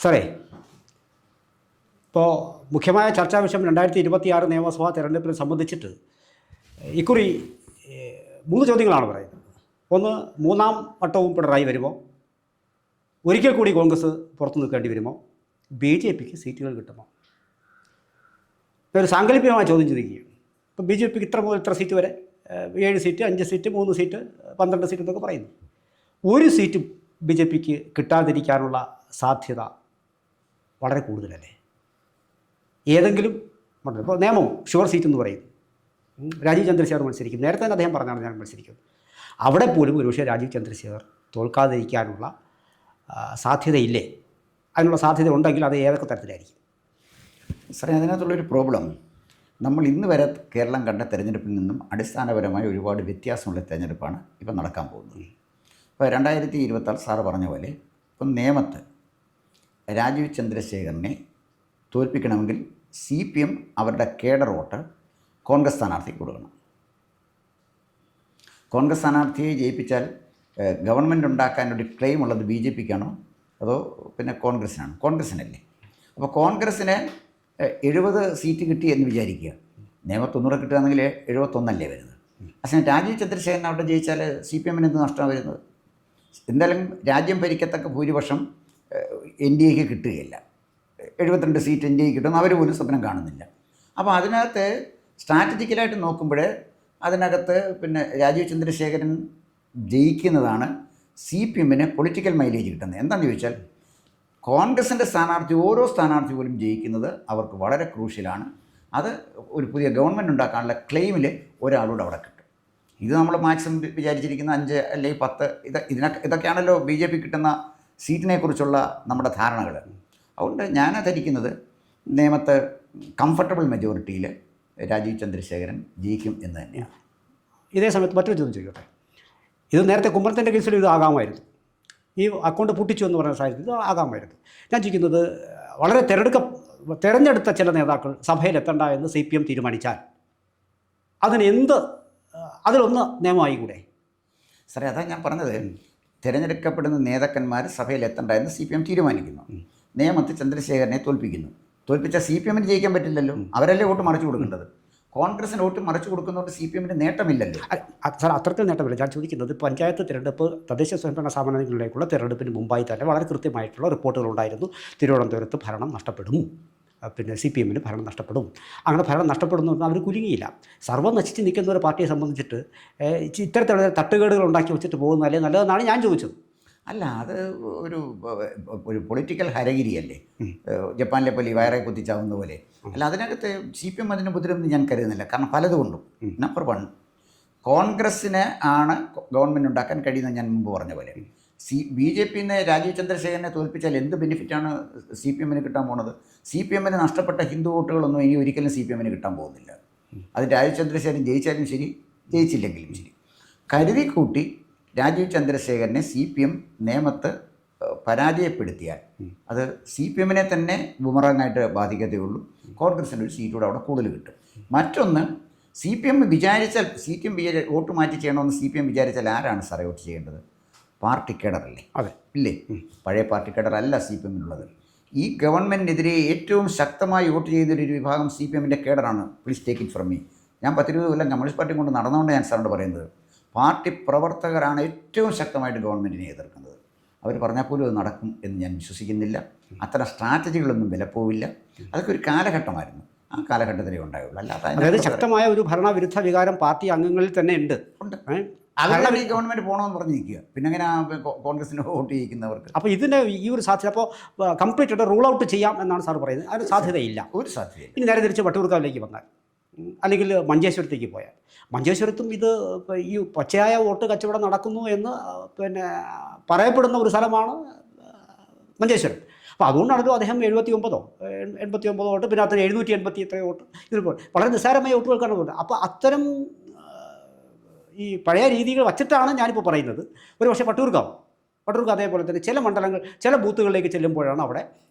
സാറേ, ഇപ്പോൾ മുഖ്യമായ ചർച്ചാ വിഷയം 2026 നിയമസഭാ തെരഞ്ഞെടുപ്പിനെ സംബന്ധിച്ചിട്ട് ഇക്കുറി 3 ചോദ്യങ്ങളാണ് പറയുന്നത്. ഒന്ന്, മൂന്നാം വട്ടവും പിണറായി വരുമോ? ഒരിക്കൽ കൂടി കോൺഗ്രസ് പുറത്തു നിൽക്കേണ്ടി വരുമോ? BJPക്ക് സീറ്റുകൾ കിട്ടുമോ? ഒരു സാങ്കല്പികമായ ചോദ്യം ചോദിക്കുകയാണ്. ഇപ്പോൾ BJPക്ക് ഇത്ര മുതൽ ഇത്ര സീറ്റ് വരെ, 7 സീറ്റ്, 5 സീറ്റ്, 3 സീറ്റ്, 12 സീറ്റ് എന്നൊക്കെ പറയുന്നു. ഒരു സീറ്റ് BJPക്ക് കിട്ടാതിരിക്കാനുള്ള സാധ്യത വളരെ കൂടുതലല്ലേ? ഏതെങ്കിലും ഇപ്പോൾ നിയമം ഷുവർ സീറ്റ് എന്ന് പറയുന്നു. രാജീവ് ചന്ദ്രശേഖർ മത്സരിക്കും. നേരത്തെ തന്നെ അദ്ദേഹം പറഞ്ഞാണ് ഞാൻ മത്സരിക്കും. അവിടെ പോലും ഒരുപക്ഷെ രാജീവ് ചന്ദ്രശേഖർ തോൽക്കാതിരിക്കാനുള്ള സാധ്യതയില്ലേ? അതിനുള്ള സാധ്യത ഉണ്ടെങ്കിൽ അത് ഏതൊക്കെ തരത്തിലായിരിക്കും? സാറേ, അതിനകത്തുള്ളൊരു പ്രോബ്ലം, നമ്മൾ ഇന്ന് വരെ കേരളം കണ്ട തെരഞ്ഞെടുപ്പിൽ നിന്നും അടിസ്ഥാനപരമായി ഒരുപാട് വ്യത്യാസമുള്ള തെരഞ്ഞെടുപ്പാണ് ഇപ്പം നടക്കാൻ പോകുന്നത്. ഇപ്പോൾ 2026 സാറ് പറഞ്ഞ പോലെ ഇപ്പം നേമത്ത് രാജീവ് ചന്ദ്രശേഖരനെ തോൽപ്പിക്കണമെങ്കിൽ CPM അവരുടെ കേഡർ വോട്ട് കോൺഗ്രസ് സ്ഥാനാർത്ഥിക്ക് കൊടുക്കണം. കോൺഗ്രസ് സ്ഥാനാർത്ഥിയെ ജയിപ്പിച്ചാൽ ഗവൺമെൻറ് ഉണ്ടാക്കാനൊരു ക്ലെയിം ഉള്ളത് BJPക്കാണോ അതോ പിന്നെ കോൺഗ്രസ്സിനാണോ? കോൺഗ്രസ്സിനല്ലേ. അപ്പോൾ കോൺഗ്രസ്സിന് 70 സീറ്റ് കിട്ടി എന്ന് വിചാരിക്കുക. നിയമം 90 കിട്ടുകയാണെങ്കിൽ 71 വരുന്നത്. പക്ഷേ രാജീവ് ചന്ദ്രശേഖരൻ അവിടെ ജയിച്ചാൽ CPMന് എന്ത് നഷ്ടമാണ് വരുന്നത്? എന്തായാലും രാജ്യം ഭരിക്കത്തക്ക ഭൂരിപക്ഷം NDAക്ക് കിട്ടുകയില്ല. 72 സീറ്റ് NDAക്ക് കിട്ടുമെന്ന് അവർ പോലും സ്വപ്നം കാണുന്നില്ല. അപ്പോൾ അതിനകത്ത് സ്ട്രാറ്റജിക്കലായിട്ട് നോക്കുമ്പോൾ അതിനകത്ത് പിന്നെ രാജീവ് ചന്ദ്രശേഖരൻ ജയിക്കുന്നതാണ് CPMന് പൊളിറ്റിക്കൽ മൈലേജ് കിട്ടുന്നത്. എന്താണെന്ന് ചോദിച്ചാൽ കോൺഗ്രസിൻ്റെ സ്ഥാനാർത്ഥി, ഓരോ സ്ഥാനാർത്ഥി പോലും ജയിക്കുന്നത് അവർക്ക് വളരെ ക്രൂഷ്യലാണ്. അത് ഒരു പുതിയ ഗവൺമെൻറ് ഉണ്ടാക്കാനുള്ള ക്ലെയിമിൽ ഒരാളോട് അവിടെ കിട്ടും. ഇത് നമ്മൾ മാക്സിമം വിചാരിച്ചിരിക്കുന്ന 5 അല്ലെങ്കിൽ 10 ഇതൊക്കെയാണല്ലോ BJP കിട്ടുന്ന സീറ്റിനെക്കുറിച്ചുള്ള നമ്മുടെ ധാരണകൾ. അതുകൊണ്ട് ഞാൻ ധരിക്കുന്നത് നേമത്ത് കംഫർട്ടബിൾ മെജോറിറ്റിയിൽ രാജീവ് ചന്ദ്രശേഖരൻ ജയിക്കും എന്ന് തന്നെയാണ്. ഇതേ സമയത്ത് മറ്റൊരു ചോദ്യം ചോദിക്കട്ടെ. ഇത് നേരത്തെ കുമ്മനത്തിൻ്റെ കേസിൽ ഇത് ആകാമായിരുന്നു. ഈ അക്കൗണ്ട് പൂട്ടിച്ചു എന്ന് പറയുന്ന സാഹചര്യത്തിൽ ഇത് ആകാമായിരുന്നു. ഞാൻ ചോദിക്കുന്നത്, വളരെ തിരഞ്ഞെടുത്ത ചില നേതാക്കൾ സഭയിലെത്തണ്ട എന്ന് CPM തീരുമാനിച്ചാൽ അതിലൊന്ന് നിയമമായി കൂടെ? സാറേ, അതാണ് ഞാൻ പറഞ്ഞത്. തിരഞ്ഞെടുക്കപ്പെടുന്ന നേതാക്കന്മാർ സഭയിലെത്തണ്ട എന്ന് CPM തീരുമാനിക്കുന്നു. നേമത്ത് ചന്ദ്രശേഖരനെ തോൽപ്പിച്ച CPMന് ജയിക്കാൻ പറ്റില്ലല്ലോ. അവരല്ലേ വോട്ട് മറിച്ചു കൊടുക്കേണ്ടത്. കോൺഗ്രസിന് വോട്ട് മറിച്ചു കൊടുക്കുന്നതുകൊണ്ട് CPMന് നേട്ടമില്ലല്ലോ. സാർ, അത്രയ്ക്ക് നേട്ടമില്ല. ഞാൻ ചോദിക്കുന്നത്, പഞ്ചായത്ത് തിരഞ്ഞെടുപ്പ്, തദ്ദേശ സ്വയംഭരണ സ്ഥാപനങ്ങളിലേക്കുള്ള തിരഞ്ഞെടുപ്പിന് മുമ്പായി തന്നെ വളരെ കൃത്യമായിട്ടുള്ള റിപ്പോർട്ടുകളുണ്ടായിരുന്നു. തിരുവനന്തപുരത്ത് ഭരണം നഷ്ടപ്പെടും, പിന്നെ CPMന് ഭരണം നഷ്ടപ്പെടും. അങ്ങനെ ഭരണം നഷ്ടപ്പെടുന്നു അവർ കുലുങ്ങിയില്ല. സർവ്വം നശിച്ച് നിൽക്കുന്ന ഒരു പാർട്ടിയെ സംബന്ധിച്ചിട്ട് ഇത്തരത്തിലുള്ള തട്ടുകേടുകൾ ഉണ്ടാക്കി വെച്ചിട്ട് പോകുന്നതല്ലേ നല്ലതെന്നാണ് ഞാൻ ചോദിച്ചത്. അല്ല, അത് ഒരു പൊളിറ്റിക്കൽ ഹരഗിരിയല്ലേ. ജപ്പാനിലെ പോലെ വയറെ കുത്തിച്ചാവുന്ന പോലെ. അല്ല, അതിനകത്ത് CPM അതിന് ബുദ്ധിമുട്ടൊന്നും ഞാൻ കരുതുന്നില്ല. കാരണം പലതുകൊണ്ടും. നമ്പർ 1, കോൺഗ്രസ്സിന് ആണ് ഗവൺമെൻറ് ഉണ്ടാക്കാൻ കഴിയുന്നത്. ഞാൻ മുമ്പ് പറഞ്ഞ പോലെ BJPന്ന് രാജീവ് ചന്ദ്രശേഖരനെ തോൽപ്പിച്ചാൽ എന്ത് ബെനിഫിറ്റാണ് CPMന് കിട്ടാൻ പോകുന്നത്? CPMന് നഷ്ടപ്പെട്ട ഹിന്ദു വോട്ടുകളൊന്നും ഇനി ഒരിക്കലും CPMന് കിട്ടാൻ പോകുന്നില്ല. അത് രാജീവ് ചന്ദ്രശേഖരൻ ജയിച്ചാലും ശരി, ജയിച്ചില്ലെങ്കിലും ശരി. കരുതി കൂട്ടി രാജീവ് ചന്ദ്രശേഖരനെ CPM നേമത്ത് പരാജയപ്പെടുത്തിയാൽ അത് CPMനെ തന്നെ ബുമറാങ്ങായിട്ട് ബാധിക്കത്തേ ഉള്ളൂ. കോൺഗ്രസിൻ്റെ ഒരു സീറ്റ് കൂടെ അവിടെ കൂടുതൽ കിട്ടും. മറ്റൊന്ന്, CPM വിചാരിച്ചാൽ വോട്ട് മാറ്റി ചെയ്യണമെന്ന് CPM വിചാരിച്ചാൽ ആരാണ് സാറേ വോട്ട് ചെയ്യേണ്ടത്? പാർട്ടി കേഡറല്ലേ? അതെ, ഇല്ലേ? പഴയ പാർട്ടി കേഡറല്ല CPMനുള്ളത്. ഈ ഗവൺമെൻറ്റിനെതിരെ ഏറ്റവും ശക്തമായി വോട്ട് ചെയ്യുന്നൊരു വിഭാഗം CPMൻ്റെ കേഡറാണ്. Please take it from me. ഞാൻ 10-20 കൊല്ലം കമ്മ്യൂണിസ്റ്റ് പാർട്ടി കൊണ്ട് നടന്നുകൊണ്ട് ഞാൻ സാറിനോട് പറയുന്നത്, പാർട്ടി പ്രവർത്തകരാണ് ഏറ്റവും ശക്തമായിട്ട് ഗവൺമെൻറ്റിനെ എതിർക്കുന്നത്. അവർ പറഞ്ഞാൽ പോലും അത് നടക്കും എന്ന് ഞാൻ വിശ്വസിക്കുന്നില്ല. അത്തരം സ്ട്രാറ്റജികളൊന്നും വിലപ്പോവില്ല. അതൊക്കെ ഒരു കാലഘട്ടമായിരുന്നു. ആ കാലഘട്ടത്തിലേ ഉണ്ടായുള്ളൂ. അതായത് ശക്തമായ ഒരു ഭരണവിരുദ്ധ വികാരം പാർട്ടി അംഗങ്ങളിൽ തന്നെ ഉണ്ട്. അതുകൊണ്ട് ഈ ഗവൺമെൻറ് പോകണമെന്ന് പറഞ്ഞിരിക്കുക. പിന്നെ അങ്ങനെ കോൺഗ്രസിന് വോട്ട് ചെയ്യിക്കുന്നവർക്ക്. അപ്പോൾ ഇതിൻ്റെ ഈ ഒരു സാധ്യത അപ്പോൾ കംപ്ലീറ്റ് റൂൾ ഔട്ട് ചെയ്യാം എന്നാണ് സാർ പറയുന്നത്. അതിന് സാധ്യതയില്ല. ഒരു സാധ്യതയില്ല. ഇനി നേരെ തിരിച്ച് വട്ടിയൂർക്കാവിലേക്ക് വന്നാൽ, അല്ലെങ്കിൽ മഞ്ചേശ്വരത്തേക്ക് പോയാൽ, മഞ്ചേശ്വരത്തും ഇത് ഈ പച്ചയായ വോട്ട് കച്ചവടം നടക്കുന്നു എന്ന് പിന്നെ പറയപ്പെടുന്ന ഒരു സ്ഥലമാണ് മഞ്ചേശ്വരം. അപ്പോൾ അതുകൊണ്ടാണല്ലോ അദ്ദേഹം 89 വോട്ട്, പിന്നെ അത്ര 780 എത്ര വോട്ട്, ഇതിപ്പോൾ വളരെ നിസ്സാരമായ വോട്ടുകൾക്കാണ് പോകുന്നത്. അപ്പോൾ അത്തരം ഈ പഴയ രീതികൾ വച്ചിട്ടാണ് ഞാനിപ്പോൾ പറയുന്നത്. ഒരു പക്ഷേ വട്ടിയൂർക്കാവ് അതേപോലെ തന്നെ ചില മണ്ഡലങ്ങൾ, ചില ബൂത്തുകളിലേക്ക് ചെല്ലുമ്പോഴാണ് അവിടെ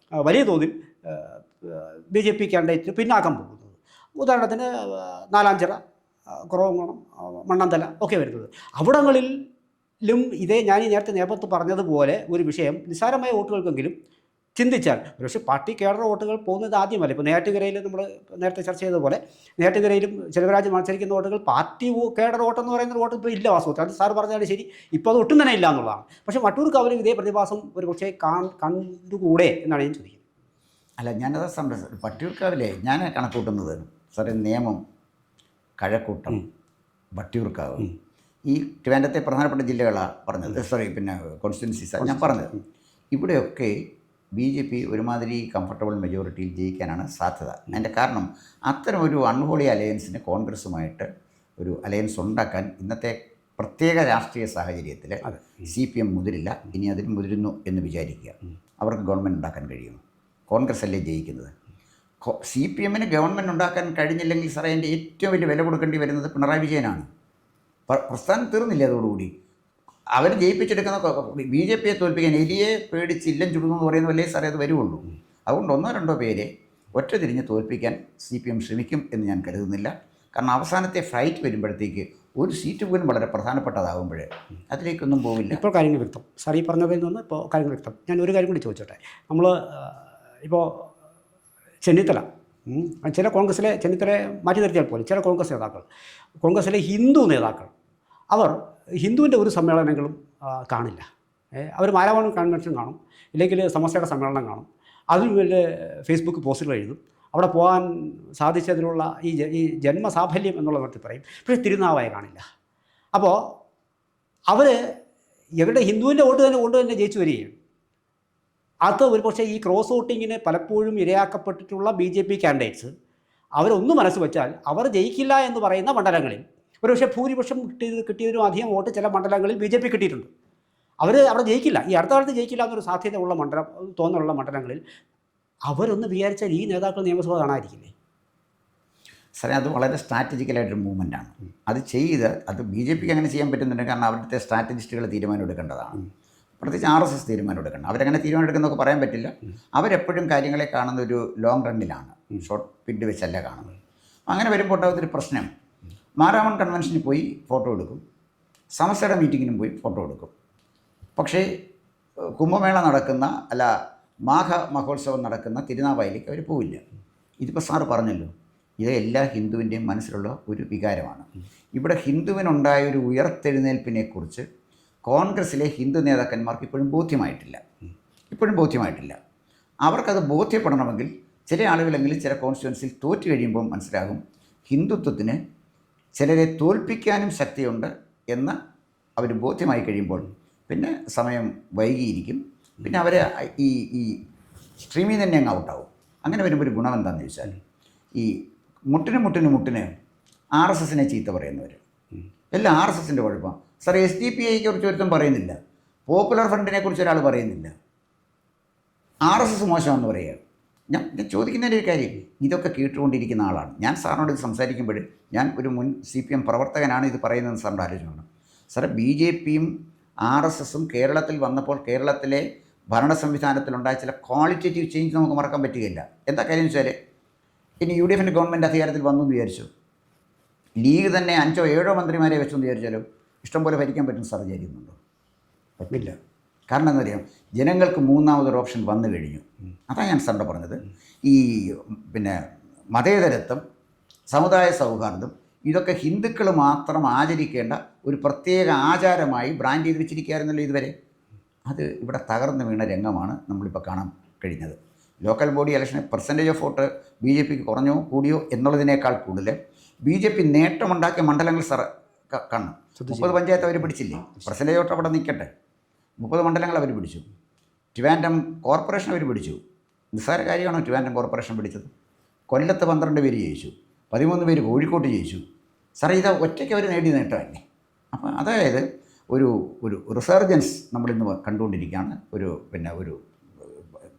വലിയ തോതിൽ BJP കാൻഡിഡേറ്റ് പിന്നാക്കം പോകുന്നത്. ഉദാഹരണത്തിന് നാലാഞ്ചിറ, കുറവങ്കോണം, മണ്ണന്തല ഒക്കെ വരുന്നത്. അവിടങ്ങളിലും ഇതേ ഞാൻ ഈ നേരത്തെ പറഞ്ഞതുപോലെ ഒരു വിഷയം നിസ്സാരമായ വോട്ടുകൾക്കെങ്കിലും ചിന്തിച്ചാൽ പക്ഷേ പാർട്ടി കേഡർ വോട്ടുകൾ പോകുന്നത് ആദ്യമല്ല. ഇപ്പോൾ നെയ്യാറ്റിൻകരയിൽ നമ്മൾ നേരത്തെ ചർച്ച ചെയ്തതുപോലെ നെയ്യാറ്റിൻകരയിലും ചെലവരാജ് മത്സരിക്കുന്ന വോട്ടുകൾ പാർട്ടി കേഡർ വോട്ടെന്ന് പറയുന്ന വോട്ട് ഇപ്പോൾ ഇല്ല വാസ്തവത്തിൽ. അത് സാർ പറഞ്ഞാലും ശരി, ഇപ്പോൾ അത് ഒട്ടും തന്നെ ഇല്ല എന്നുള്ളതാണ്. പക്ഷേ വട്ടിയൂർക്കാവിലും ഇതേ പ്രതിഭാസം ഒരു പക്ഷേ കണ്ടുകൂടെ എന്നാണ് ഞാൻ ചോദിക്കുന്നത്. അല്ല, ഞാനത് സംബന്ധിച്ച് വട്ടിയൂർക്കാവിലെ ഞാൻ കണക്കൂട്ടുന്നത് സാറേ, നേമം, കഴക്കൂട്ടം, വട്ടിയൂർക്കാവ്, ഈ ട്രിവാൻഡ്രത്തെ പ്രധാനപ്പെട്ട ജില്ലകളാണ് പറഞ്ഞത്. സോറി, പിന്നെ കോൺസ്റ്റിറ്റ്യുവൻസീസാണ് ഞാൻ പറഞ്ഞത്. ഇവിടെയൊക്കെ BJP ഒരുമാതിരി കംഫർട്ടബിൾ മെജോറിറ്റിയിൽ ജയിക്കാനാണ് സാധ്യത. അതിൻ്റെ കാരണം അത്തരം ഒരു അൺഹോളി അലയൻസിന് കോൺഗ്രസുമായിട്ട് ഒരു അലയൻസ് ഉണ്ടാക്കാൻ ഇന്നത്തെ പ്രത്യേക രാഷ്ട്രീയ സാഹചര്യത്തിൽ CPM മുതിരില്ല. ഇനി അതിൽ മുതിരുന്നു എന്ന് വിചാരിക്കുക. അവർക്ക് ഗവൺമെൻറ് ഉണ്ടാക്കാൻ കഴിയും. കോൺഗ്രസ് അല്ലേ ജയിക്കുന്നത്. CPMന് ഗവൺമെൻറ് ഉണ്ടാക്കാൻ കഴിഞ്ഞില്ലെങ്കിൽ സാറേ, അതിൻ്റെ ഏറ്റവും വലിയ വില കൊടുക്കേണ്ടി വരുന്നത് പിണറായി വിജയനാണ്. പ്രസ്ഥാനം തീർന്നില്ല അതോടുകൂടി. അവർ ജയിപ്പിച്ചെടുക്കുന്ന BJPയെ തോൽപ്പിക്കാൻ എലിയെ പേടിച്ച് ഇല്ലം ചുടുന്നു എന്ന് പറയുന്ന വല്ലേ സാറേ അത് വരുള്ളൂ. അതുകൊണ്ട് 1-2 പേരെ ഒറ്റ തിരിഞ്ഞ് തോൽപ്പിക്കാൻ CPM ശ്രമിക്കും എന്ന് ഞാൻ കരുതുന്നില്ല. കാരണം അവസാനത്തെ ഫൈറ്റ് വരുമ്പോഴത്തേക്ക് ഒരു സീറ്റ് പോലും വളരെ പ്രധാനപ്പെട്ടതാകുമ്പോഴേ അതിലേക്കൊന്നും പോവില്ല. ഇപ്പോൾ കാര്യങ്ങൾ വ്യക്തം. സാർ ഈ പറഞ്ഞതിൽ നിന്ന് ഇപ്പോൾ കാര്യങ്ങൾ വ്യക്തം. ഞാൻ ഒരു കാര്യം കൂടി ചോദിച്ചോട്ടെ. നമ്മൾ ഇപ്പോൾ ചെന്നിത്തല, ചില കോൺഗ്രസ്സിലെ ചെന്നിത്തലയെ മാറ്റി നിർത്തിയാൽ പോലും ചില കോൺഗ്രസ് നേതാക്കൾ, കോൺഗ്രസ്സിലെ ഹിന്ദു നേതാക്കൾ, അവർ ഹിന്ദുവിൻ്റെ ഒരു സമ്മേളനങ്ങളും കാണില്ല. അവർ മാരാവൺ കൺവെൻഷൻ കാണും, ഇല്ലെങ്കിൽ സമസ്തയുടെ സമ്മേളനം കാണും, അതിൽ വലിയ ഫേസ്ബുക്ക് പോസ്റ്റുകൾ എഴുതും. അവിടെ പോകാൻ സാധിച്ചതിനുള്ള ഈ ജന്മസാഫല്യം എന്നുള്ള മട്ടിൽ പറയും. പക്ഷേ തിരുനാവായ കാണില്ല. അപ്പോൾ അവർ ഇവരുടെ ഹിന്ദുവിൻ്റെ വോട്ട് തന്നെ ജയിച്ചു വരികയാണ്. അത് ഒരുപക്ഷെ ഈ ക്രോസ് വോട്ടിങ്ങിന് പലപ്പോഴും ഇരയാക്കപ്പെട്ടിട്ടുള്ള BJP കാൻഡിഡേറ്റ്സ് അവരൊന്ന് മനസ്സ് വെച്ചാൽ അവർ ജയിക്കില്ല എന്ന് പറയുന്ന മണ്ഡലങ്ങളിൽ ഒരുപക്ഷെ ഭൂരിപക്ഷം കിട്ടിയതിനും അധികം വോട്ട് ചില മണ്ഡലങ്ങളിൽ BJP കിട്ടിയിട്ടുണ്ട്. അവർ അവിടെ ജയിക്കില്ല, ഈ അടുത്ത കാലത്ത് ജയിക്കില്ല എന്നൊരു സാധ്യതയുള്ള മണ്ഡലം, തോന്നലുള്ള മണ്ഡലങ്ങളിൽ അവരൊന്ന് വിചാരിച്ചാൽ ഈ നേതാക്കൾ നിയമസഭ കാണാതിരിക്കില്ലേ? സാറേ, അത് വളരെ സ്ട്രാറ്റജിക്കലായിട്ടൊരു മൂവ്മെൻറ്റാണ്. അത് അത് BJPക്ക് അങ്ങനെ ചെയ്യാൻ പറ്റുന്നുണ്ട്. കാരണം അവിടുത്തെ സ്ട്രാറ്റജിസ്റ്റുകൾ തീരുമാനം എടുക്കേണ്ടതാണ്. പ്രത്യേകിച്ച് RSS തീരുമാനം എടുക്കണം. അവരങ്ങനെ തീരുമാനം എടുക്കുന്നതൊക്കെ പറയാൻ പറ്റില്ല. അവരെപ്പോഴും കാര്യങ്ങളെ കാണുന്ന ഒരു ലോങ് റണ്ണിലാണ്, ഷോർട്ട് പിഡ് വെച്ചല്ല കാണുന്നത്. അങ്ങനെ വരുമ്പോൾ ഉണ്ടാകുന്നൊരു പ്രശ്നം, മാരാമൺ കൺവെൻഷനിൽ പോയി ഫോട്ടോ എടുക്കും, സമസ്തയുടെ മീറ്റിങ്ങിനും പോയി ഫോട്ടോ എടുക്കും. പക്ഷേ കുംഭമേള നടക്കുന്ന മാഘ മഹോത്സവം നടക്കുന്ന തിരുനാവായിലേക്ക് അവർ പോവില്ല. ഇതിപ്പോൾ സാറ് പറഞ്ഞല്ലോ, ഇത് എല്ലാ ഹിന്ദുവിൻ്റെയും മനസ്സിലുള്ള ഒരു വികാരമാണ്. ഇവിടെ ഹിന്ദുവിനുണ്ടായൊരു ഉയർത്തെഴുന്നേൽപ്പിനെക്കുറിച്ച് കോൺഗ്രസ്സിലെ ഹിന്ദു നേതാക്കന്മാർക്ക് ഇപ്പോഴും ബോധ്യമായിട്ടില്ല. അവർക്കത് ബോധ്യപ്പെടണമെങ്കിൽ ചില ആളുകളെങ്കിലും ചില കോൺസ്റ്റിറ്റ്യുവൻസിൽ തോറ്റു കഴിയുമ്പോൾ മനസ്സിലാകും ഹിന്ദുത്വത്തിന് ചിലരെ തോൽപ്പിക്കാനും ശക്തിയുണ്ട് എന്ന് അവർ ബോധ്യമായി കഴിയുമ്പോൾ പിന്നെ സമയം വൈകിയിരിക്കും. പിന്നെ അവർ ഈ സ്ട്രീമിൽ തന്നെ അങ്ങ് ഔട്ടാവും. അങ്ങനെ വരുമ്പോൾ ഒരു ഗുണം എന്താണെന്ന് ചോദിച്ചാൽ, ഈ മുട്ടിന് RSSനെ ചീത്ത പറയുന്നവർ എല്ലാം RSSൻ്റെ കുഴപ്പം. സാർ, SDPIയെ കുറിച്ച് ഒരുത്തം പറയുന്നില്ല, പോപ്പുലർ ഫ്രണ്ടിനെ കുറിച്ച് ഒരാൾ പറയുന്നില്ല, RSS മോശമാണെന്ന് പറയുക. ഞാൻ ചോദിക്കുന്നതിൻ്റെ ഒരു കാര്യം, ഇതൊക്കെ കേട്ടുകൊണ്ടിരിക്കുന്ന ആളാണ് ഞാൻ. സാറിനോട് ഇത് സംസാരിക്കുമ്പോൾ ഞാൻ ഒരു മുൻ CPM പ്രവർത്തകനാണ് ഇത് പറയുന്നതെന്ന് സാറിൻ്റെ ആലോചിക്കണം. സാറേ, BJPയും RSSും കേരളത്തിൽ വന്നപ്പോൾ കേരളത്തിലെ ഭരണ സംവിധാനത്തിലുണ്ടായ ചില ക്വാളിറ്റേറ്റീവ് ചേഞ്ച് നമുക്ക് മറക്കാൻ പറ്റുകയില്ല. എന്താ കാര്യം വെച്ചാൽ, ഇനി UDFൻ്റെ ഗവൺമെൻറ് അധികാരത്തിൽ വന്നു എന്ന് വിചാരിച്ചു, ലീഗ് തന്നെ 5-7 മന്ത്രിമാരെ വെച്ചെന്ന് വിചാരിച്ചാലോ ഇഷ്ടംപോലെ ഭരിക്കാൻ പറ്റും സാർ വിചാരിക്കുന്നുണ്ടോ? പറ്റില്ല. കാരണം എന്താ പറയുക, ജനങ്ങൾക്ക് മൂന്നാമതൊരു ഓപ്ഷൻ വന്നു കഴിഞ്ഞു. അതാണ് ഞാൻ സാറിൻ്റെ പറഞ്ഞത്. ഈ പിന്നെ മതേതരത്വം, സമുദായ സൗഹാർദ്ദം, ഇതൊക്കെ ഹിന്ദുക്കൾ മാത്രം ആചരിക്കേണ്ട ഒരു പ്രത്യേക ആചാരമായി ബ്രാൻഡ് ചെയ്ത് വെച്ചിരിക്കുകയായിരുന്നല്ലോ ഇതുവരെ. അത് ഇവിടെ തകർന്നു വീണ രംഗമാണ് നമ്മളിപ്പോൾ കാണാൻ കഴിഞ്ഞത്. ലോക്കൽ ബോഡി ഇലക്ഷന് പെർസെൻറ്റേജ് ഓഫ് വോട്ട് BJPക്ക് കുറഞ്ഞോ കൂടിയോ എന്നുള്ളതിനേക്കാൾ കൂടുതൽ BJP നേട്ടമുണ്ടാക്കിയ മണ്ഡലങ്ങൾ സാർ കാണണം. 30 പഞ്ചായത്ത് അവർ പിടിച്ചില്ലേ? പെർസെൻറ്റേജ് വോട്ട് അവിടെ നിൽക്കട്ടെ, 30 മണ്ഡലങ്ങൾ അവർ പിടിച്ചു. ട്രിവാൻഡ്രം കോർപ്പറേഷൻ അവർ പിടിച്ചു. നിസ്സാര കാര്യമാണോ ട്രിവാൻഡ്രം കോർപ്പറേഷൻ പിടിച്ചത്? കൊല്ലത്ത് 12 പേര് ജയിച്ചു, 13 പേര് കോഴിക്കോട്ട് ജയിച്ചു. സാറേ, ഇത് ഒറ്റയ്ക്ക് അവർ നേടിയ നേട്ടമല്ലേ? അപ്പോൾ അതായത് ഒരു റിസർജൻസ് നമ്മളിന്ന് കണ്ടുകൊണ്ടിരിക്കുകയാണ്. ഒരു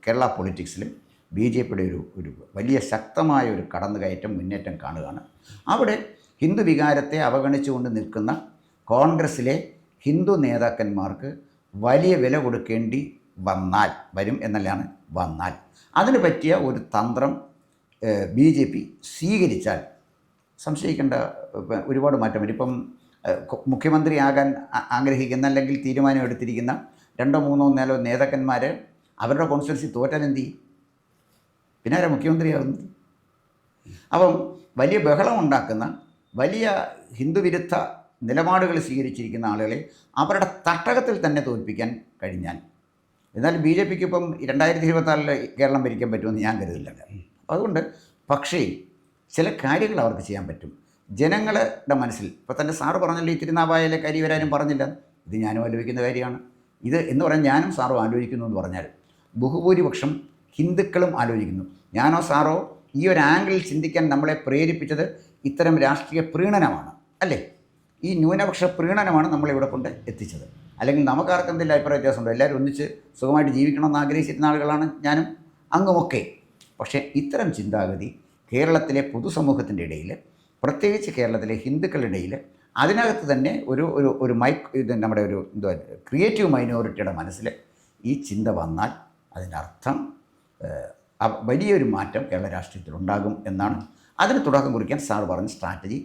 കേരള പൊളിറ്റിക്സിലും BJPയുടെ ഒരു വലിയ ശക്തമായ ഒരു കടന്നുകയറ്റം, മുന്നേറ്റം കാണുകയാണ്. അവിടെ ഹിന്ദു വികാരത്തെ അവഗണിച്ചുകൊണ്ട് നിൽക്കുന്ന കോൺഗ്രസ്സിലെ ഹിന്ദു നേതാക്കന്മാർക്ക് വലിയ വില കൊടുക്കേണ്ടി വരും എന്നല്ലാണ് വന്നാൽ അതിന് പറ്റിയ ഒരു തന്ത്രം BJP സ്വീകരിച്ചാൽ സംശയിക്കേണ്ട ഒരുപാട് മാറ്റം വരും. ഇപ്പം മുഖ്യമന്ത്രിയാകാൻ ആഗ്രഹിക്കുന്ന അല്ലെങ്കിൽ തീരുമാനം എടുത്തിരിക്കുന്ന 2-3 നേതാക്കന്മാർ അവരുടെ കോൺസ്റ്റിറ്റ്യുവൻസി തോറ്റാൽ എന്ത് ചെയ്യും? പിന്നെ ആരാ മുഖ്യമന്ത്രിയാകുന്നത്? അപ്പം വലിയ ബഹളം ഉണ്ടാക്കുന്ന, വലിയ ഹിന്ദുവിരുദ്ധ നിലപാടുകൾ സ്വീകരിച്ചിരിക്കുന്ന ആളുകളെ അവരുടെ തട്ടകത്തിൽ തന്നെ തോൽപ്പിക്കാൻ കഴിഞ്ഞാൽ, എന്നാൽ ബി ജെ പിക്ക് ഇപ്പം 2024 കേരളം ഭരിക്കാൻ പറ്റുമെന്ന് ഞാൻ കരുതില്ല. അതുകൊണ്ട് പക്ഷേ ചില കാര്യങ്ങൾ അവർക്ക് ചെയ്യാൻ പറ്റും. ജനങ്ങളുടെ മനസ്സിൽ ഇപ്പോൾ തന്നെ സാറ് പറഞ്ഞല്ലോ, ഈ തിരുനാവായയിലെ കരി വരാനും പറഞ്ഞില്ല. ഇത് ഞാനും ആലോചിക്കുന്ന കാര്യമാണ്. ഇത് എന്ന് പറഞ്ഞാൽ ഞാനും സാറും ആലോചിക്കുന്നു എന്ന് പറഞ്ഞാൽ ബഹുഭൂരിപക്ഷം ഹിന്ദുക്കളും ആലോചിക്കുന്നു. ഞാനോ സാറോ ഈ ഒരു ആംഗിളിൽ ചിന്തിക്കാൻ നമ്മളെ പ്രേരിപ്പിച്ചത് ഇത്തരം രാഷ്ട്രീയ പ്രീണനമാണ്, അല്ലേ? ഈ ന്യൂനപക്ഷ പ്രീണനമാണ് നമ്മളിവിടെ കൊണ്ട് എത്തിച്ചത്. അല്ലെങ്കിൽ നമുക്കാർക്ക് എന്തെങ്കിലും അഭിപ്രായ വ്യത്യാസമുണ്ടോ? എല്ലാവരും ഒന്നിച്ച് സുഖമായിട്ട് ജീവിക്കണമെന്ന് ആഗ്രഹിച്ചിരുന്ന ആളുകളാണ് ഞാനും അങ്ങുമൊക്കെ. പക്ഷേ ഇത്തരം ചിന്താഗതി കേരളത്തിലെ പൊതുസമൂഹത്തിൻ്റെ ഇടയിൽ, പ്രത്യേകിച്ച് കേരളത്തിലെ ഹിന്ദുക്കളുടെ ഇടയിൽ, അതിനകത്ത് തന്നെ ഒരു ഇത് നമ്മുടെ ഒരു ക്രിയേറ്റീവ് മൈനോറിറ്റിയുടെ മനസ്സിൽ ഈ ചിന്ത വന്നാൽ അതിൻ്റെ അർത്ഥം വലിയൊരു മാറ്റം കേരള രാഷ്ട്രീയത്തിൽ ഉണ്ടാകും എന്നാണ്. അതിന് തുടക്കം കുറിക്കാൻ സാർ പറഞ്ഞ സ്ട്രാറ്റജി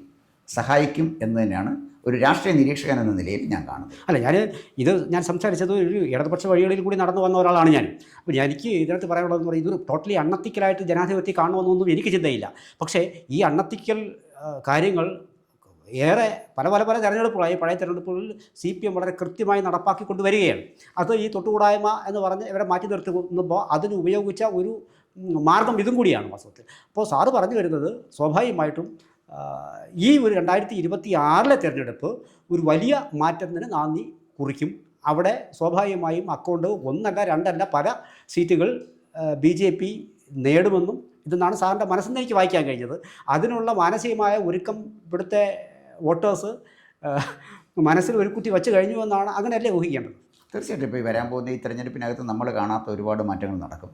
സഹായിക്കും എന്ന് തന്നെയാണ് ഒരു രാഷ്ട്രീയ നിരീക്ഷകൻ എന്ന നിലയിൽ ഞാൻ കാണുന്നത്. അല്ല, ഞാൻ സംസാരിച്ചത് ഒരു ഇടതുപക്ഷ വഴികളിൽ കൂടി നടന്നു വന്ന ഒരാളാണ് ഞാൻ. അപ്പോൾ എനിക്ക് ഇതിനകത്ത് പറയാനുള്ളതെന്ന് പറയുന്നത്, ഇതൊരു ടോട്ടലി അണ്ണത്തിക്കലായിട്ട് ജനാധിപത്യം കാണുമെന്നൊന്നും എനിക്ക് ചിന്തയില്ല. പക്ഷേ ഈ അണ്ണത്തിക്കൽ കാര്യങ്ങൾ ഏറെ പല തെരഞ്ഞെടുപ്പുകളായി, പഴയ തെരഞ്ഞെടുപ്പുകളിൽ CPM വളരെ കൃത്യമായി നടപ്പാക്കിക്കൊണ്ട് വരികയാണ്. അത് ഈ തൊട്ടുകൂടായ്മ എന്ന് പറഞ്ഞ് ഇവരെ മാറ്റി നിർത്തുമ്പോൾ അതിന് ഉപയോഗിച്ച ഒരു മാർഗം ഇതും കൂടിയാണ് വാസ്തവത്തിൽ. അപ്പോൾ സാറ് പറഞ്ഞു വരുന്നത് സ്വാഭാവികമായിട്ടും ഈ ഒരു 2026 തിരഞ്ഞെടുപ്പ് ഒരു വലിയ മാറ്റത്തിന് നാന്ദി കുറിക്കും. അവിടെ സ്വാഭാവികമായും അക്കൗണ്ട് 1 അല്ല 2 അല്ല പല സീറ്റുകൾ BJP നേടുമെന്നും ഇതെന്നാണ് സാറിൻ്റെ മനസ്സിൽ നിന്ന് എനിക്ക് വായിക്കാൻ കഴിഞ്ഞത്. അതിനുള്ള മാനസികമായ ഒരുക്കം ഇവിടുത്തെ വോട്ടേഴ്സ് മനസ്സിൽ ഒരു കുറ്റി വച്ച് കഴിഞ്ഞു എന്നാണ്, അങ്ങനെയല്ലേ ഊഹിക്കേണ്ടത്? തീർച്ചയായിട്ടും ഇപ്പോൾ ഈ വരാൻ പോകുന്ന ഈ തെരഞ്ഞെടുപ്പിനകത്ത് നമ്മൾ കാണാത്ത ഒരുപാട് മാറ്റങ്ങൾ നടക്കും.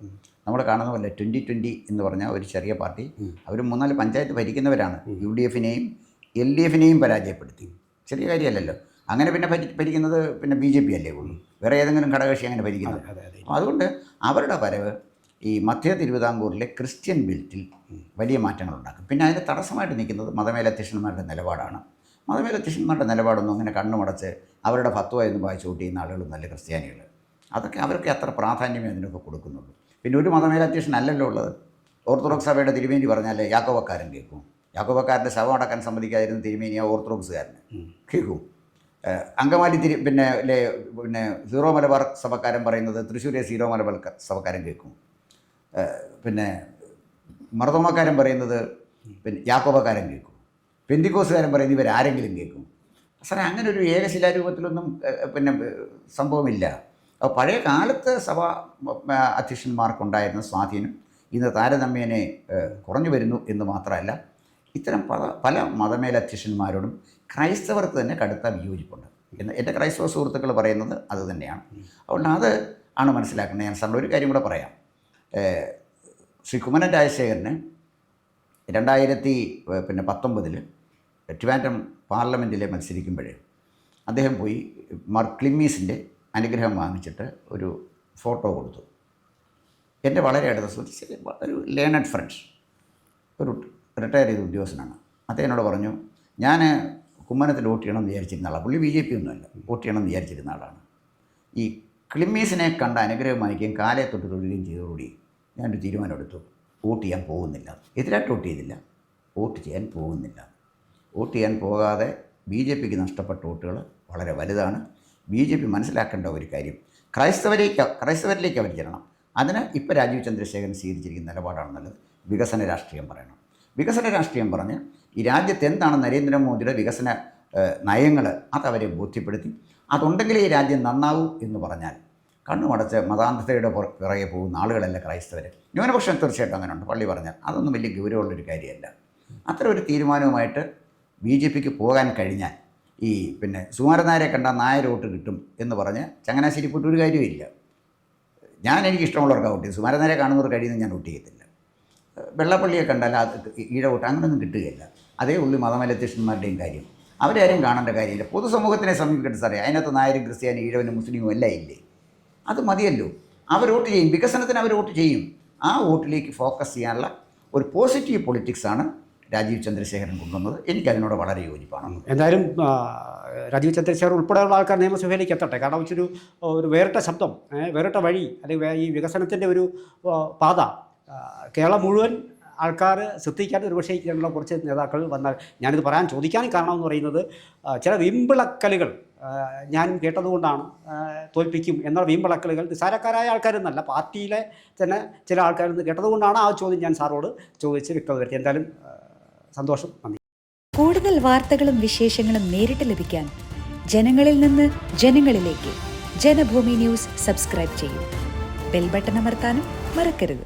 നമ്മൾ കാണുന്ന പോലെ 2020 എന്ന് പറഞ്ഞാൽ ഒരു ചെറിയ പാർട്ടി, അവർ 3-4 പഞ്ചായത്ത് ഭരിക്കുന്നവരാണ്. UDF-നെയും LDF-നെയും പരാജയപ്പെടുത്തി. ചെറിയ കാര്യമല്ലല്ലോ. അങ്ങനെ പിന്നെ ഭരിക്കുന്നത് പിന്നെ BJP അല്ലേ ഉള്ളൂ, വേറെ ഏതെങ്കിലും ഘടകകക്ഷി അങ്ങനെ ഭരിക്കുന്നത്. അതുകൊണ്ട് അവരുടെ വരവ് ഈ മധ്യ തിരുവിതാംകൂറിലെ ക്രിസ്ത്യൻ ബെൽറ്റിൽ വലിയ മാറ്റങ്ങൾ ഉണ്ടാക്കും. പിന്നെ അതിന് തടസ്സമായിട്ട് നിൽക്കുന്നത് മതമേലധ്യക്ഷന്മാരുടെ നിലപാടാണ്. മതമേലധ്യക്ഷന്മാരുടെ നിലപാടൊന്നും അങ്ങനെ കണ്ണുമടച്ച് അവരുടെ ഫത്വ എന്ന് വായിച്ച് വോട്ട് ചെയ്യുന്ന ആളുകളും നല്ല ക്രിസ്ത്യാനികൾ, അതൊക്കെ അവർക്ക് അത്ര പ്രാധാന്യമേ അതിനൊക്കെ കൊടുക്കുന്നുള്ളൂ. പിന്നെ ഒരു മതമേലധ്യക്ഷനല്ലല്ലോ ഉള്ളത്. ഓർത്തഡോക്സ് സഭയുടെ തിരുമേനി പറഞ്ഞാൽ യാക്കോബക്കാരൻ കേൾക്കും. യാക്കോബക്കാരൻ്റെ ശവം അടക്കാൻ സമ്മതിക്കാതിരുന്ന തിരുമേനി ആ ഓർത്തഡോക്സുകാരന് കേൾക്കും. അങ്കമാലി പിന്നെ സീറോ മലബാർ സഭക്കാരൻ പറയുന്നത് തൃശ്ശൂരെ സീറോ മലബാർ സഭക്കാരൻ കേൾക്കും. പിന്നെ മർദ്ദോമക്കാരൻ പറയുന്നത് പിന്നെ യാക്കോബക്കാരൻ കേൾക്കും. പെന്തിക്കോസുകാരൻ പറയുന്നത് ഇവരാരെങ്കിലും കേൾക്കും. സാറേ, അങ്ങനെ ഒരു ഏകശിലാരൂപത്തിലൊന്നും പിന്നെ സംഭവമില്ല. അപ്പോൾ പഴയ കാലത്ത് സഭാ അധ്യക്ഷന്മാർക്കുണ്ടായിരുന്ന സ്വാധീനം ഇന്ന് താരതമ്യേന കുറഞ്ഞു വരുന്നു എന്ന് മാത്രമല്ല, ഇത്തരം പല മതമേലധ്യക്ഷന്മാരോടും ക്രൈസ്തവർക്ക് തന്നെ കടുത്ത വിയോജിപ്പുണ്ട് എന്ന് എൻ്റെ ക്രൈസ്തവ സുഹൃത്തുക്കൾ പറയുന്നത് അത് തന്നെയാണ്. അതുകൊണ്ട് അത് ആണ് മനസ്സിലാക്കുന്നത്. ഞാൻ സാറിന് ഒരു കാര്യം കൂടെ പറയാം. ശ്രീ കുമ്മനം രാജശേഖരന് 2019 ട്രിവാൻഡ്രം പാർലമെൻറ്റിൽ മത്സരിക്കുമ്പോൾ അദ്ദേഹം പോയി മാർ ക്ലിമ്മീസിൻ്റെ അനുഗ്രഹം വാങ്ങിച്ചിട്ട് ഒരു ഫോട്ടോ കൊടുത്തു. എൻ്റെ വളരെ അടുത്ത സുഹൃത്ത്, ഒരു ലേണഡ് ഫ്രണ്ട്സ്, ഒരു റിട്ടയർ ചെയ്ത ഉദ്യോഗസ്ഥനാണ്. അദ്ദേഹം എന്നോട് പറഞ്ഞു, ഞാൻ കുമ്മനത്തിൽ വോട്ട് ചെയ്യണമെന്ന് വിചാരിച്ചിരുന്ന ആളാണ്. പുള്ളി BJP ഒന്നുമല്ല, വോട്ട് ചെയ്യണമെന്ന് വിചാരിച്ചിരുന്ന ആളാണ്. ഈ ക്ലിമ്മീസിനെ കണ്ട അനുഗ്രഹം വാങ്ങിക്കുകയും കാലയെ തൊട്ട് തൊഴുകയും ചെയ്തതോടുകൂടി ഞാനൊരു തീരുമാനമെടുത്തു, വോട്ട് ചെയ്യാൻ പോകുന്നില്ല. എതിരായിട്ട് വോട്ട് ചെയ്തില്ല, വോട്ട് ചെയ്യാൻ പോകുന്നില്ല. വോട്ട് ചെയ്യാൻ പോകാതെ BJPക്ക് നഷ്ടപ്പെട്ട വോട്ടുകൾ വളരെ വലുതാണ്. BJP മനസ്സിലാക്കേണ്ട ഒരു കാര്യം, ക്രൈസ്തവരിലേക്ക് അവർ ചെല്ലണം. അതിന് ഇപ്പോൾ രാജീവ് ചന്ദ്രശേഖരൻ സ്വീകരിച്ചിരിക്കുന്ന നിലപാടാണ് നല്ലത്. വികസന രാഷ്ട്രീയം പറയണം. വികസന രാഷ്ട്രീയം പറഞ്ഞ് ഈ രാജ്യത്ത് എന്താണ് നരേന്ദ്രമോദിയുടെ വികസന നയങ്ങൾ അതവരെ ബോധ്യപ്പെടുത്തി, അതുണ്ടെങ്കിലേ ഈ രാജ്യം നന്നാവൂ എന്ന് പറഞ്ഞാൽ കണ്ണുമടച്ച് മതാന്ധതയുടെ പിറകെ പോകുന്ന ആളുകളല്ല ക്രൈസ്തവർ. ന്യൂനപക്ഷം തീർച്ചയായിട്ടും അങ്ങനെയുണ്ട്. പള്ളി പറഞ്ഞാൽ അതൊന്നും വലിയ ഗൗരവമുള്ളൊരു കാര്യമല്ല. അത്ര ഒരു തീരുമാനവുമായിട്ട് BJPക്ക് പോകാൻ കഴിഞ്ഞാൽ ഈ പിന്നെ സുകുമാരനായരെ കണ്ടാൽ നായർ വോട്ട് കിട്ടും എന്ന് പറഞ്ഞ് ചങ്ങനാശ്ശേരി പോയിട്ട് ഒരു കാര്യമില്ല. എനിക്ക് ഇഷ്ടമുള്ളവർക്ക് വോട്ട് ചെയ്യും. സുകുമാരനായരെ കാണുന്നവർ കഴിയുന്നത് ഞാൻ വോട്ട് ചെയ്യത്തില്ല. വെള്ളപ്പള്ളിയെ കണ്ടാൽ ഈഴ വോട്ട് അങ്ങനെയൊന്നും കിട്ടുകയില്ല. അതേ ഉള്ളി മതമേലധ്യക്ഷന്മാരുടെയും കാര്യം. അവരാരും കാണേണ്ട കാര്യമില്ല. പൊതുസമൂഹത്തിനെ സമീപിക്കട്ടെ സാറേ, അതിനകത്ത് നായരും ക്രിസ്ത്യാനി ഈഴവനും മുസ്ലിമും എല്ലാം ഇല്ലേ? അത് മതിയല്ലോ. അവർ വോട്ട് ചെയ്യും, വികസനത്തിന് അവർ വോട്ട് ചെയ്യും. ആ വോട്ടിലേക്ക് ഫോക്കസ് ചെയ്യാനുള്ള ഒരു പോസിറ്റീവ് പൊളിറ്റിക്സാണ് രാജീവ് ചന്ദ്രശേഖരൻ കൊണ്ടുവന്നത്. എനിക്കതിനോട് വളരെ യോജിപ്പാണ്. എന്തായാലും രാജീവ് ചന്ദ്രശേഖർ ഉൾപ്പെടെയുള്ള ആൾക്കാർ നിയമസഭയിലേക്ക് എത്തട്ടെ. കാരണം ഒരു വേറിട്ട ശബ്ദം, വേറിട്ട വഴി, അല്ലെങ്കിൽ ഈ വികസനത്തിൻ്റെ ഒരു പാത കേരളം മുഴുവൻ ആൾക്കാർ ശ്രദ്ധിക്കാൻ ഒരുപക്ഷേ ഇങ്ങനെയുള്ള കുറച്ച് നേതാക്കൾ വന്നാൽ, ഞാനിത് ചോദിക്കാൻ കാരണം എന്ന് പറയുന്നത് ചില വീമ്പിളക്കലുകൾ ഞാൻ കേട്ടതുകൊണ്ടാണ്. തോൽപ്പിക്കും എന്നുള്ള വീമ്പിളക്കലുകൾ നിസ്സാരക്കാരായ ആൾക്കാരെന്നല്ല, പാർട്ടിയിലെ തന്നെ ചില ആൾക്കാരെന്ന് കേട്ടതുകൊണ്ടാണ് ആ ചോദ്യം ഞാൻ സാറോട് ചോദിച്ച് വ്യക്തത വരുത്തി. എന്തായാലും സന്തോഷം, നന്ദി. കൂടുതൽ വാർത്തകളും വിശേഷങ്ങളും നേരിട്ട് ലഭിക്കാൻ ജനങ്ങളിൽ നിന്ന് ജനങ്ങളിലേക്ക് ജനഭൂമി ന്യൂസ് സബ്സ്ക്രൈബ് ചെയ്യൂ. ബെൽ ബട്ടൺ അമർത്താനും മറക്കരുത്.